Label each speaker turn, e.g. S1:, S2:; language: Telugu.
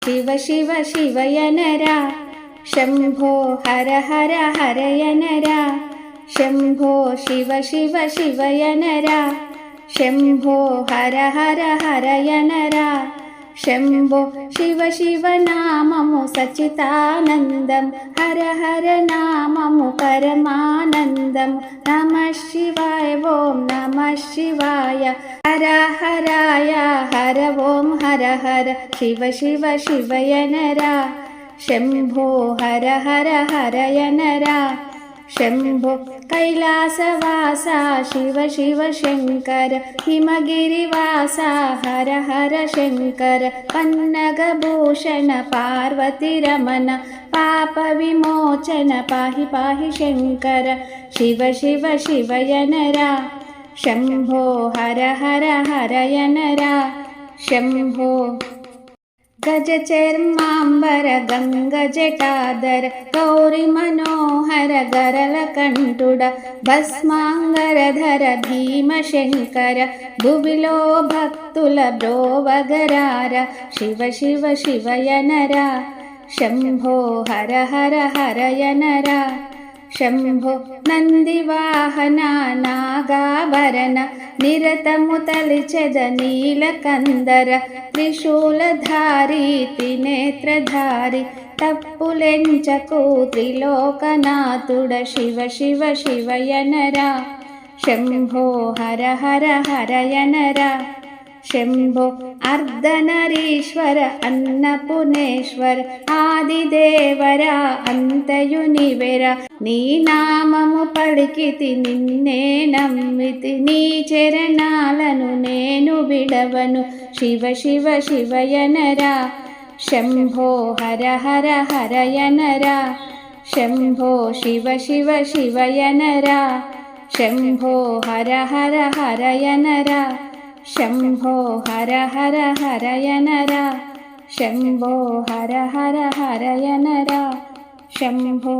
S1: ಶಿವ ಶಿವ ಶಿವಯ ನರ ಶಂಭೋ ಹರ ಹರ ಹರಯ ನರ ಶಂಭೋ ಶಿವ ಶಿವ ಶಿವಯ ನರ ಶಂಭೋ ಹರ ಹರ ಹರಯ ನರ ಶಂಭೋ ಶಿವ ಶಿವ నామము సచితానందం హర హర నామము పరమానందం నమః శివాయ ఓం నమః శివాయ హర హరాయ హర ఓం హర హర శివ శివ శివయ నర శంభో హర హర హరయ నర శంభో కైలాసవాస శివ శివ శంకర హిమగిరివాస హర హర శంకర పన్నగభూషణ పార్వతి రమణ పాప విమోచన పాహి పాహి శంకర శివ శివ శివయ నర శంభో హర హర హరయ నర శంభో గజచర్మాంబర గంగ జటాధర గౌరి మనోహర గరల కంఠుడ భస్మాంగరధర భీమశంకర భువిలో భక్తుల బ్రోవగరార శివ శివ శివయ నర శంభో హర హర హరయ నర శంభో నందివాహన నాగాభరణ నిరతము తలిచెద నీలకందర త్రిశూలధారి త్రినేత్రధారి తప్పులెంచకు త్రిలోకనాథుడ శివ శివ శివయ నర శంభో హర హర హరయ నర శంభో అర్ధనరీశ్వర అన్నపూర్ణేశ్వర ఆదిదేవర అంతయునివెర నీ నామము పలికితి నిన్నే నమ్మితి నీ చరణాలను నేను విడవను శివ శివ శివయ నర శంభో హర హర హరయ నర శంభో శివ శివ శివయ నర శంభో హర హర హరయ నర శంభో హర హర హరయ నర శంభో హర హర హరయ నర శంభో